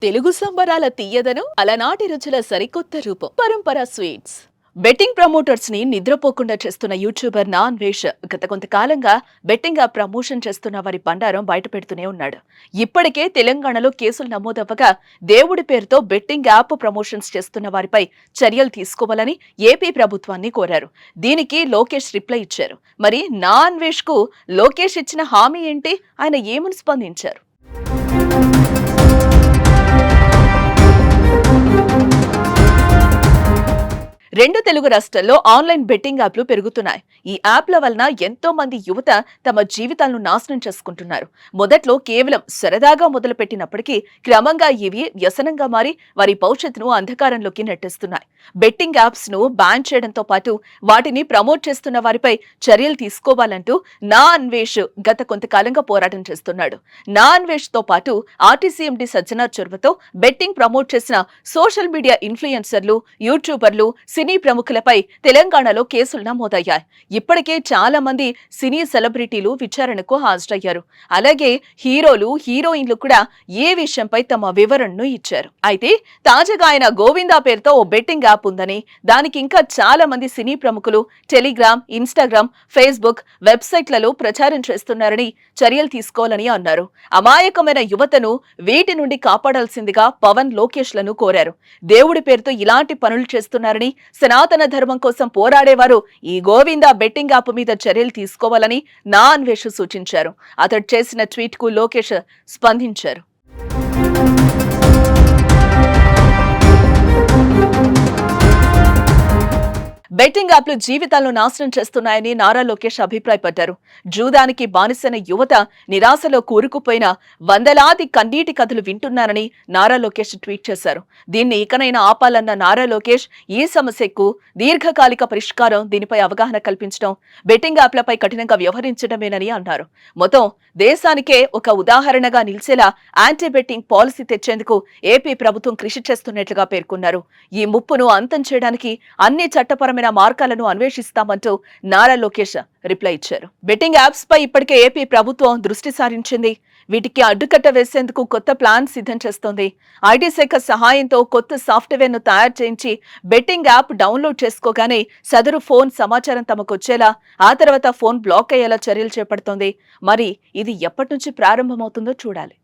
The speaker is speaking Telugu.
తెలుగు సంబరాల తీయదనం అలనాటి రుచుల సరికొత్త రూపం పరంపర స్వీట్స్. బెట్టింగ్ ప్రమోటర్స్ ని నిద్రపోకుండా చేస్తున్న యూట్యూబర్ నా అన్వేష్ గత కొంతకాలంగా బెట్టింగ్ యాప్ ప్రమోషన్ చేస్తున్న వారి బండారం బయట పెడుతూనే ఉన్నాడు. ఇప్పటికే తెలంగాణలో కేసులు నమోదవ్వగా దేవుడి పేరుతో బెట్టింగ్ యాప్ ప్రమోషన్స్ చేస్తున్న వారిపై చర్యలు తీసుకోవాలని ఏపీ ప్రభుత్వాన్ని కోరారు. దీనికి లోకేష్ రిప్లై ఇచ్చారు. మరి నా అన్వేష్ కు లోకేష్ ఇచ్చిన హామీ ఏంటి? ఆయన ఏమని స్పందించారు? రెండు తెలుగు రాష్ట్రాల్లో ఆన్లైన్ బెట్టింగ్ యాప్లు పెరుగుతున్నాయి. ఈ యాప్ల వలన ఎంతో మంది యువత తమ జీవితాలను నాశనం చేసుకుంటున్నారు. మొదట్లో కేవలం సరదాగా మొదలుపెట్టినప్పటికీ క్రమంగా ఇవి వ్యసనంగా మారి వారి భవిష్యత్తును అంధకారంలోకి నెట్టేస్తున్నాయి. బెట్టింగ్ యాప్స్ ను బ్యాన్ చేయడంతో పాటు వాటిని ప్రమోట్ చేస్తున్న వారిపై చర్యలు తీసుకోవాలంటూ నా అన్వేష్ గత కొంతకాలంగా పోరాటం చేస్తున్నాడు. నా అన్వేష్ తో పాటు ఆర్టీసీ ఎండీ సజ్జనార్ చొరవతో బెట్టింగ్ ప్రమోట్ చేసిన సోషల్ మీడియా ఇన్ఫ్లుయెన్సర్లు, యూట్యూబర్లు, సినీ ప్రముఖులపై తెలంగాణలో కేసులు నమోదయ్యాయి. ఇప్పటికే చాలా మంది సినీ సెలబ్రిటీలు విచారణకు హాజరయ్యారు. అలాగే హీరోలు, హీరోయిన్లు కూడా ఏ విషయంపై తమ వివరణను ఇచ్చారు. అయితే తాజాగా ఆయన గోవిందా పేరుతో ఓ బెట్టింగ్ యాప్ ఉందని, దానికి ఇంకా చాలా మంది సినీ ప్రముఖులు టెలిగ్రామ్, ఇన్స్టాగ్రామ్, ఫేస్బుక్ వెబ్సైట్లలో ప్రచారం చేస్తున్నారని చర్యలు తీసుకోవాలని అన్నారు. అమాయకమైన యువతను వీటి నుండి కాపాడాల్సిందిగా పవన్, లోకేష్ లను కోరారు. దేవుడి పేరుతో ఇలాంటి పనులు చేస్తున్నారని, సనాతన ధర్మం కోసం పోరాడేవారు ఈ గోవిందా బెట్టింగ్ యాప్ మీద చర్యలు తీసుకోవాలని నా అన్వేష్ సూచించారు. అతడు చేసిన ట్వీట్ కు లోకేష్ స్పందించారు. బెట్టింగ్ యాప్లు జీవితాలను నాశనం చేస్తున్నాయని నారా లోకేష్ అభిప్రాయపడ్డారు. జూదానికి బానిసైన యువత నిరాశలో కూరుకుపోయిన వందలాది కన్నీటి కథలు వింటున్నారని నారా లోకేష్ ట్వీట్ చేశారు. దీన్ని ఇకనైనా ఆపాలన్న నారా లోకేష్ ఈ సమస్యకు దీర్ఘకాలిక పరిష్కారం, దీనిపై అవగాహన కల్పించడం, బెట్టింగ్ యాప్లపై కఠినంగా వ్యవహరించడమేనని అన్నారు. మొత్తం దేశానికే ఒక ఉదాహరణగా నిలిచేలా యాంటీ బెట్టింగ్ పాలసీ తెచ్చేందుకు ఏపీ ప్రభుత్వం కృషి చేస్తున్నట్లుగా పేర్కొన్నారు. ఈ ముప్పును అంతం చేయడానికి అన్ని చట్టపరమైన మార్గాలను అన్వేషిస్తామంటూ నారా లోకేష్ రిప్లై ఇచ్చారు. బెట్టింగ్ యాప్స్ పై ఇప్పటికే ఏపీ ప్రభుత్వం దృష్టి సారించింది. వీటికి అడ్డుకట్ట వేసేందుకు కొత్త ప్లాన్ సిద్ధం చేస్తోంది. ఐటీ శాఖ సహాయంతో కొత్త సాఫ్ట్వేర్ ను తయారు చేయించి బెట్టింగ్ యాప్ డౌన్లోడ్ చేసుకోగానే సదరు ఫోన్ సమాచారం తమకు వచ్చేలా, ఆ తర్వాత ఫోన్ బ్లాక్ అయ్యేలా చర్యలు చేపడుతోంది. మరి ఇది ఎప్పటి నుంచి ప్రారంభమవుతుందో చూడాలి.